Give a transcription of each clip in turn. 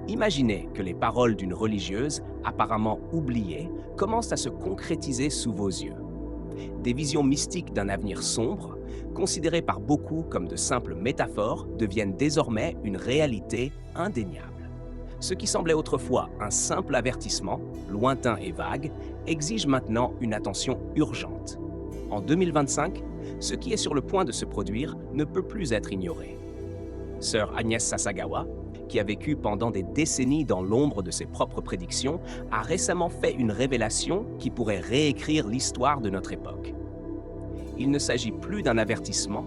Imaginez que les paroles d'une religieuse, apparemment oubliée, commencent à se concrétiser sous vos yeux. Des visions mystiques d'un avenir sombre, considérées par beaucoup comme de simples métaphores, deviennent désormais une réalité indéniable. Ce qui semblait autrefois un simple avertissement, lointain et vague, exige maintenant une attention urgente. En 2025, ce qui est sur le point de se produire ne peut plus être ignoré. Sœur Agnès Sasagawa, qui a vécu pendant des décennies dans l'ombre de ses propres prédictions, a récemment fait une révélation qui pourrait réécrire l'histoire de notre époque. Il ne s'agit plus d'un avertissement,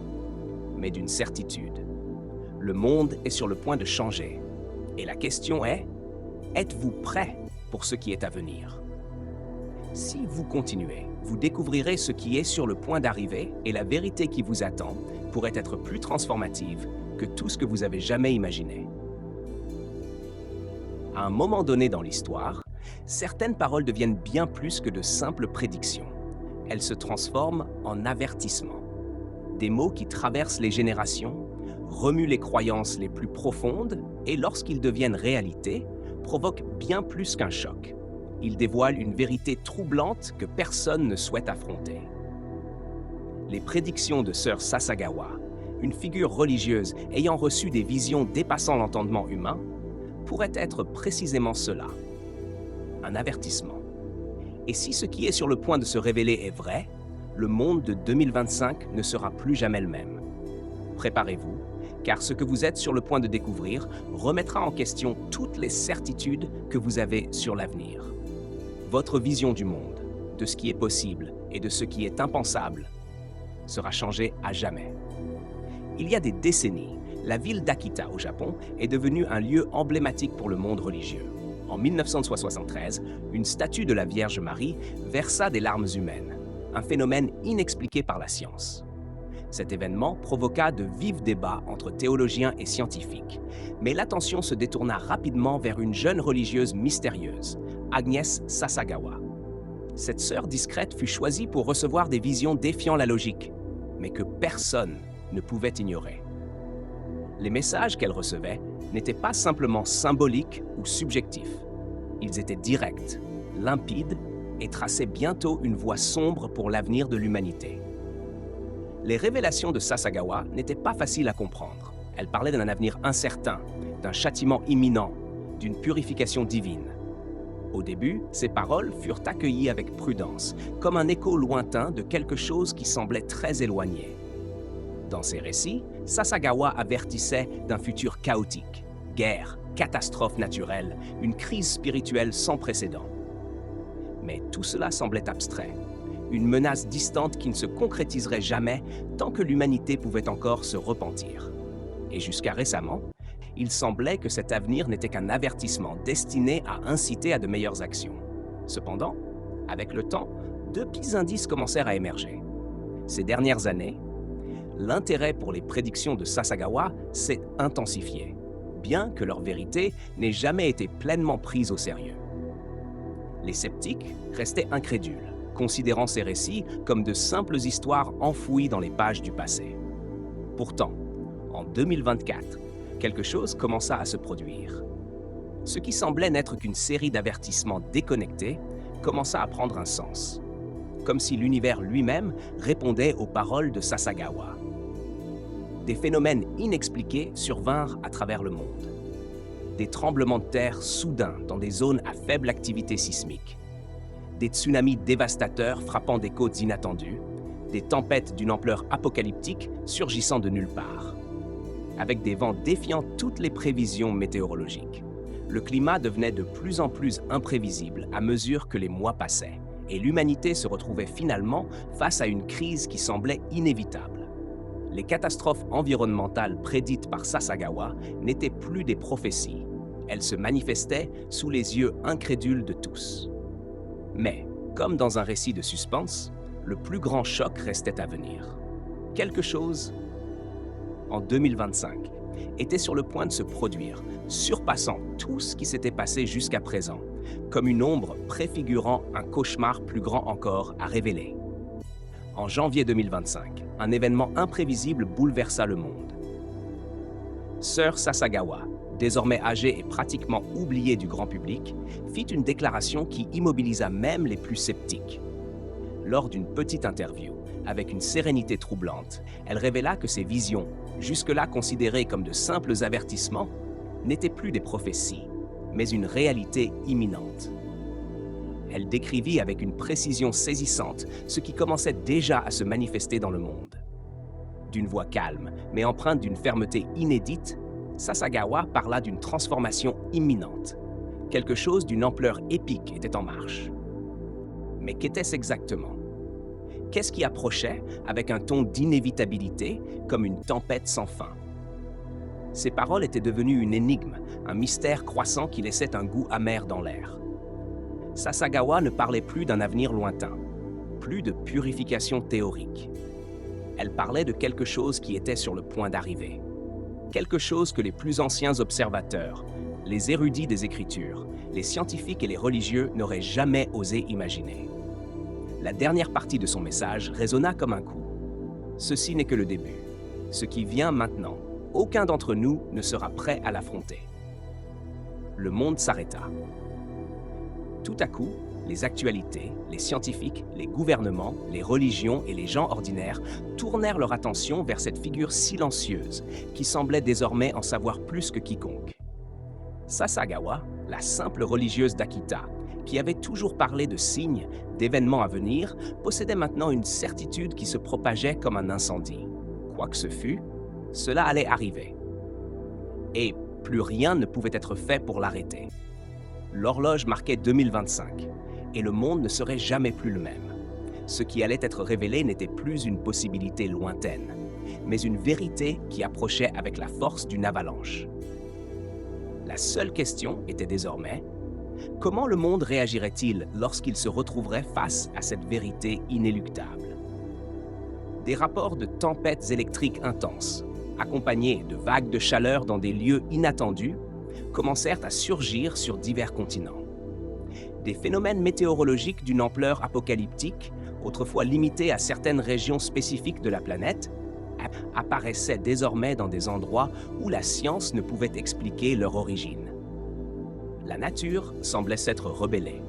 mais d'une certitude. Le monde est sur le point de changer. Et la question est, êtes-vous prêt pour ce qui est à venir? Si vous continuez, vous découvrirez ce qui est sur le point d'arriver et la vérité qui vous attend pourrait être plus transformative que tout ce que vous avez jamais imaginé. À un moment donné dans l'histoire, certaines paroles deviennent bien plus que de simples prédictions. Elles se transforment en avertissements. Des mots qui traversent les générations, remuent les croyances les plus profondes et lorsqu'ils deviennent réalité, provoquent bien plus qu'un choc. Ils dévoilent une vérité troublante que personne ne souhaite affronter. Les prédictions de Sœur Sasagawa, une figure religieuse ayant reçu des visions dépassant l'entendement humain, pourrait être précisément cela, un avertissement. Et si ce qui est sur le point de se révéler est vrai, le monde de 2025 ne sera plus jamais le même. Préparez-vous, car ce que vous êtes sur le point de découvrir remettra en question toutes les certitudes que vous avez sur l'avenir. Votre vision du monde, de ce qui est possible et de ce qui est impensable, sera changée à jamais. Il y a des décennies, la ville d'Akita au Japon est devenue un lieu emblématique pour le monde religieux. En 1973, une statue de la Vierge Marie versa des larmes humaines, un phénomène inexpliqué par la science. Cet événement provoqua de vifs débats entre théologiens et scientifiques, mais l'attention se détourna rapidement vers une jeune religieuse mystérieuse, Agnès Sasagawa. Cette sœur discrète fut choisie pour recevoir des visions défiant la logique, mais que personne ne pouvait ignorer. Les messages qu'elle recevait n'étaient pas simplement symboliques ou subjectifs. Ils étaient directs, limpides et traçaient bientôt une voie sombre pour l'avenir de l'humanité. Les révélations de Sasagawa n'étaient pas faciles à comprendre. Elle parlait d'un avenir incertain, d'un châtiment imminent, d'une purification divine. Au début, ces paroles furent accueillies avec prudence, comme un écho lointain de quelque chose qui semblait très éloigné. Dans ses récits, Sasagawa avertissait d'un futur chaotique, guerre, catastrophe naturelle, une crise spirituelle sans précédent. Mais tout cela semblait abstrait, une menace distante qui ne se concrétiserait jamais tant que l'humanité pouvait encore se repentir. Et jusqu'à récemment, il semblait que cet avenir n'était qu'un avertissement destiné à inciter à de meilleures actions. Cependant, avec le temps, deux petits indices commencèrent à émerger. Ces dernières années, l'intérêt pour les prédictions de Sasagawa s'est intensifié, bien que leur vérité n'ait jamais été pleinement prise au sérieux. Les sceptiques restaient incrédules, considérant ces récits comme de simples histoires enfouies dans les pages du passé. Pourtant, en 2024, quelque chose commença à se produire. Ce qui semblait n'être qu'une série d'avertissements déconnectés commença à prendre un sens, comme si l'univers lui-même répondait aux paroles de Sasagawa. Des phénomènes inexpliqués survinrent à travers le monde. Des tremblements de terre soudains dans des zones à faible activité sismique, des tsunamis dévastateurs frappant des côtes inattendues, des tempêtes d'une ampleur apocalyptique surgissant de nulle part. Avec des vents défiant toutes les prévisions météorologiques, le climat devenait de plus en plus imprévisible à mesure que les mois passaient, et l'humanité se retrouvait finalement face à une crise qui semblait inévitable. Les catastrophes environnementales prédites par Sasagawa n'étaient plus des prophéties, elles se manifestaient sous les yeux incrédules de tous. Mais, comme dans un récit de suspense, le plus grand choc restait à venir. Quelque chose, en 2025, était sur le point de se produire, surpassant tout ce qui s'était passé jusqu'à présent, comme une ombre préfigurant un cauchemar plus grand encore à révéler. En janvier 2025, un événement imprévisible bouleversa le monde. Sœur Sasagawa, désormais âgé et pratiquement oublié du grand public, fit une déclaration qui immobilisa même les plus sceptiques. Lors d'une petite interview, avec une sérénité troublante, elle révéla que ses visions, jusque-là considérées comme de simples avertissements, n'étaient plus des prophéties, mais une réalité imminente. Elle décrivit avec une précision saisissante ce qui commençait déjà à se manifester dans le monde. D'une voix calme, mais empreinte d'une fermeté inédite, Sasagawa parla d'une transformation imminente. Quelque chose d'une ampleur épique était en marche. Mais qu'était-ce exactement? Qu'est-ce qui approchait avec un ton d'inévitabilité, comme une tempête sans fin? Ces paroles étaient devenues une énigme, un mystère croissant qui laissait un goût amer dans l'air. Sasagawa ne parlait plus d'un avenir lointain, plus de purification théorique. Elle parlait de quelque chose qui était sur le point d'arriver. Quelque chose que les plus anciens observateurs, les érudits des Écritures, les scientifiques et les religieux n'auraient jamais osé imaginer. La dernière partie de son message résonna comme un coup. Ceci n'est que le début. Ce qui vient maintenant, aucun d'entre nous ne sera prêt à l'affronter. Le monde s'arrêta. Tout à coup, les actualités, les scientifiques, les gouvernements, les religions et les gens ordinaires tournèrent leur attention vers cette figure silencieuse qui semblait désormais en savoir plus que quiconque. Sasagawa, la simple religieuse d'Akita, qui avait toujours parlé de signes, d'événements à venir, possédait maintenant une certitude qui se propageait comme un incendie. Quoi que ce fût, cela allait arriver. Et plus rien ne pouvait être fait pour l'arrêter. L'horloge marquait 2025. Et le monde ne serait jamais plus le même. Ce qui allait être révélé n'était plus une possibilité lointaine, mais une vérité qui approchait avec la force d'une avalanche. La seule question était désormais, comment le monde réagirait-il lorsqu'il se retrouverait face à cette vérité inéluctable? Des rapports de tempêtes électriques intenses, accompagnés de vagues de chaleur dans des lieux inattendus, commencèrent à surgir sur divers continents. Des phénomènes météorologiques d'une ampleur apocalyptique, autrefois limités à certaines régions spécifiques de la planète, apparaissaient désormais dans des endroits où la science ne pouvait expliquer leur origine. La nature semblait s'être rebellée,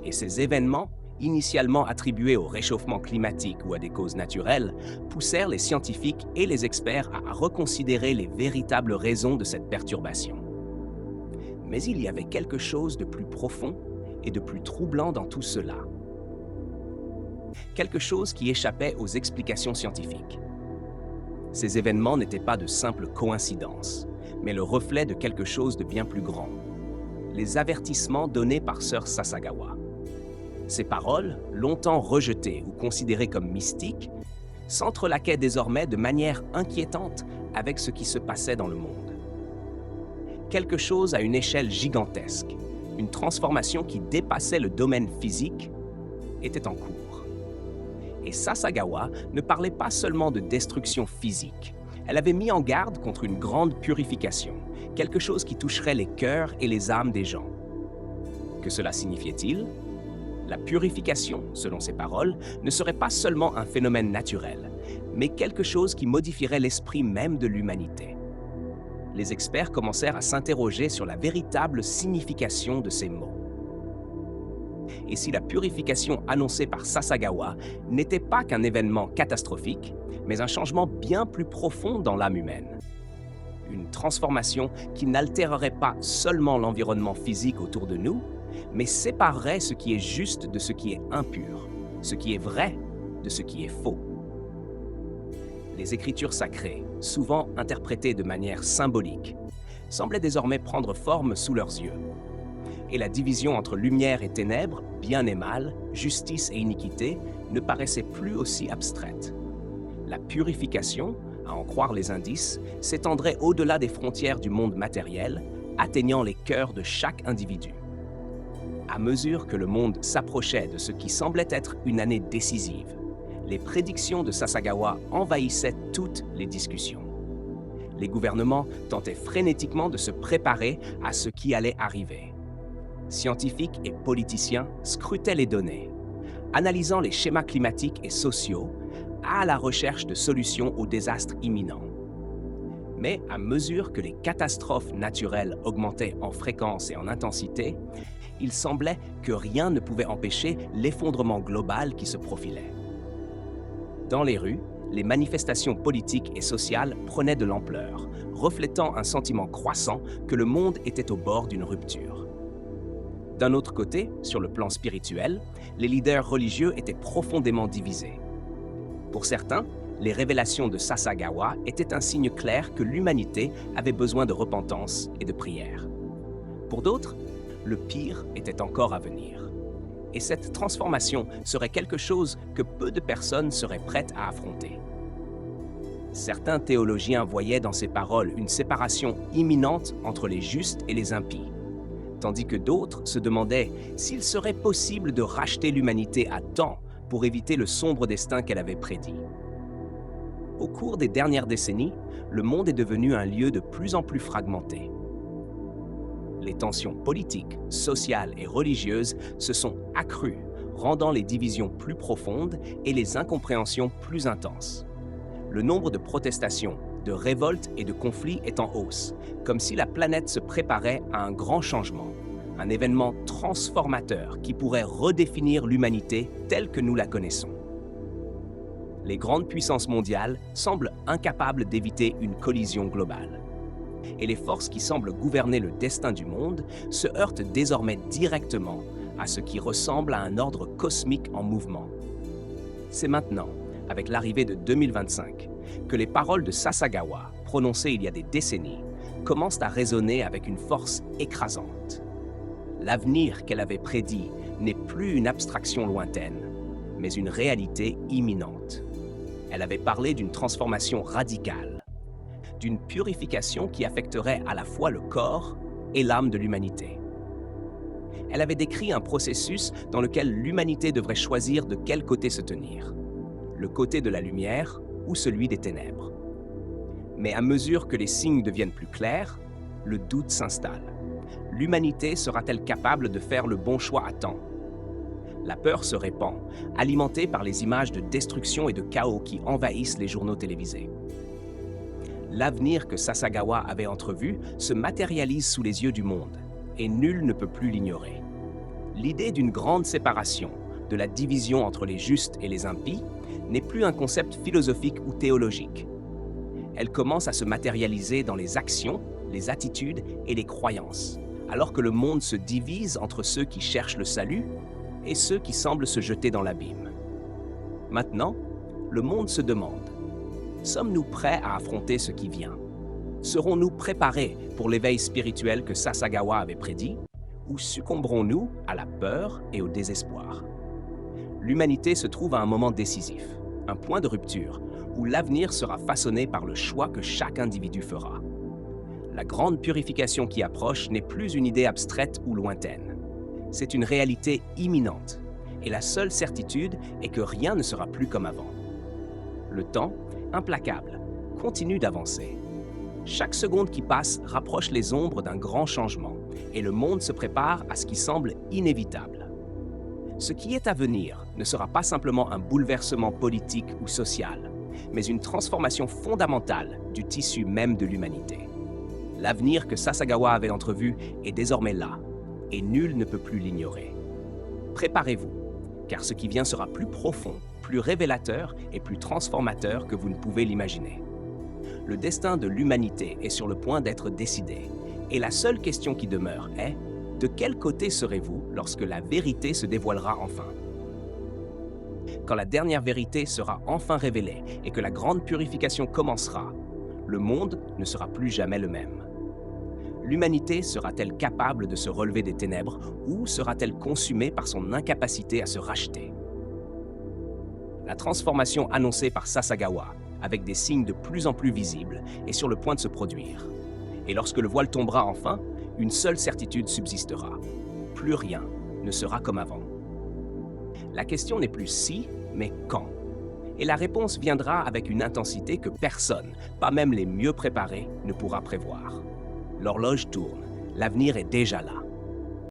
et ces événements, initialement attribués au réchauffement climatique ou à des causes naturelles, poussèrent les scientifiques et les experts à reconsidérer les véritables raisons de cette perturbation. Mais il y avait quelque chose de plus profond et de plus troublant dans tout cela. Quelque chose qui échappait aux explications scientifiques. Ces événements n'étaient pas de simples coïncidences, mais le reflet de quelque chose de bien plus grand. Les avertissements donnés par sœur Sasagawa. Ces paroles, longtemps rejetées ou considérées comme mystiques, s'entrelaquaient désormais de manière inquiétante avec ce qui se passait dans le monde. Quelque chose à une échelle gigantesque, une transformation qui dépassait le domaine physique, était en cours. Et Sasagawa ne parlait pas seulement de destruction physique. Elle avait mis en garde contre une grande purification, quelque chose qui toucherait les cœurs et les âmes des gens. Que cela signifiait-il? La purification, selon ses paroles, ne serait pas seulement un phénomène naturel, mais quelque chose qui modifierait l'esprit même de l'humanité. Les experts commencèrent à s'interroger sur la véritable signification de ces mots. Et si la purification annoncée par Sasagawa n'était pas qu'un événement catastrophique, mais un changement bien plus profond dans l'âme humaine? Une transformation qui n'altérerait pas seulement l'environnement physique autour de nous, mais séparerait ce qui est juste de ce qui est impur, ce qui est vrai de ce qui est faux. Les écritures sacrées, souvent interprétées de manière symbolique, semblaient désormais prendre forme sous leurs yeux. Et la division entre lumière et ténèbres, bien et mal, justice et iniquité, ne paraissait plus aussi abstraite. La purification, à en croire les indices, s'étendrait au-delà des frontières du monde matériel, atteignant les cœurs de chaque individu. À mesure que le monde s'approchait de ce qui semblait être une année décisive, les prédictions de Sasagawa envahissaient toutes les discussions. Les gouvernements tentaient frénétiquement de se préparer à ce qui allait arriver. Scientifiques et politiciens scrutaient les données, analysant les schémas climatiques et sociaux à la recherche de solutions aux désastres imminents. Mais à mesure que les catastrophes naturelles augmentaient en fréquence et en intensité, il semblait que rien ne pouvait empêcher l'effondrement global qui se profilait. Dans les rues, les manifestations politiques et sociales prenaient de l'ampleur, reflétant un sentiment croissant que le monde était au bord d'une rupture. D'un autre côté, sur le plan spirituel, les leaders religieux étaient profondément divisés. Pour certains, les révélations de Sasagawa étaient un signe clair que l'humanité avait besoin de repentance et de prière. Pour d'autres, le pire était encore à venir. Et cette transformation serait quelque chose que peu de personnes seraient prêtes à affronter. Certains théologiens voyaient dans ces paroles une séparation imminente entre les justes et les impies, tandis que d'autres se demandaient s'il serait possible de racheter l'humanité à temps pour éviter le sombre destin qu'elle avait prédit. Au cours des dernières décennies, le monde est devenu un lieu de plus en plus fragmenté. Les tensions politiques, sociales et religieuses se sont accrues, rendant les divisions plus profondes et les incompréhensions plus intenses. Le nombre de protestations, de révoltes et de conflits est en hausse, comme si la planète se préparait à un grand changement, un événement transformateur qui pourrait redéfinir l'humanité telle que nous la connaissons. Les grandes puissances mondiales semblent incapables d'éviter une collision globale. Et les forces qui semblent gouverner le destin du monde se heurtent désormais directement à ce qui ressemble à un ordre cosmique en mouvement. C'est maintenant, avec l'arrivée de 2025, que les paroles de Sasagawa, prononcées il y a des décennies, commencent à résonner avec une force écrasante. L'avenir qu'elle avait prédit n'est plus une abstraction lointaine, mais une réalité imminente. Elle avait parlé d'une transformation radicale, d'une purification qui affecterait à la fois le corps et l'âme de l'humanité. Elle avait décrit un processus dans lequel l'humanité devrait choisir de quel côté se tenir, le côté de la lumière ou celui des ténèbres. Mais à mesure que les signes deviennent plus clairs, le doute s'installe. L'humanité sera-t-elle capable de faire le bon choix à temps? La peur se répand, alimentée par les images de destruction et de chaos qui envahissent les journaux télévisés. L'avenir que Sasagawa avait entrevu se matérialise sous les yeux du monde, et nul ne peut plus l'ignorer. L'idée d'une grande séparation, de la division entre les justes et les impies, n'est plus un concept philosophique ou théologique. Elle commence à se matérialiser dans les actions, les attitudes et les croyances, alors que le monde se divise entre ceux qui cherchent le salut et ceux qui semblent se jeter dans l'abîme. Maintenant, le monde se demande: sommes-nous prêts à affronter ce qui vient? Serons-nous préparés pour l'éveil spirituel que Sasagawa avait prédit? Ou succomberons-nous à la peur et au désespoir? L'humanité se trouve à un moment décisif, un point de rupture, où l'avenir sera façonné par le choix que chaque individu fera. La grande purification qui approche n'est plus une idée abstraite ou lointaine. C'est une réalité imminente, et la seule certitude est que rien ne sera plus comme avant. Le temps, implacable, continue d'avancer. Chaque seconde qui passe rapproche les ombres d'un grand changement, et le monde se prépare à ce qui semble inévitable. Ce qui est à venir ne sera pas simplement un bouleversement politique ou social, mais une transformation fondamentale du tissu même de l'humanité. L'avenir que Sasagawa avait entrevu est désormais là, et nul ne peut plus l'ignorer. Préparez-vous, car ce qui vient sera plus profond, plus révélateur et plus transformateur que vous ne pouvez l'imaginer. Le destin de l'humanité est sur le point d'être décidé, et la seule question qui demeure est: de quel côté serez-vous lorsque la vérité se dévoilera enfin? Quand la dernière vérité sera enfin révélée et que la grande purification commencera, le monde ne sera plus jamais le même. L'humanité sera-t-elle capable de se relever des ténèbres ou sera-t-elle consumée par son incapacité à se racheter? La transformation annoncée par Sasagawa, avec des signes de plus en plus visibles, est sur le point de se produire. Et lorsque le voile tombera enfin, une seule certitude subsistera: plus rien ne sera comme avant. La question n'est plus si, mais quand. Et la réponse viendra avec une intensité que personne, pas même les mieux préparés, ne pourra prévoir. L'horloge tourne, l'avenir est déjà là.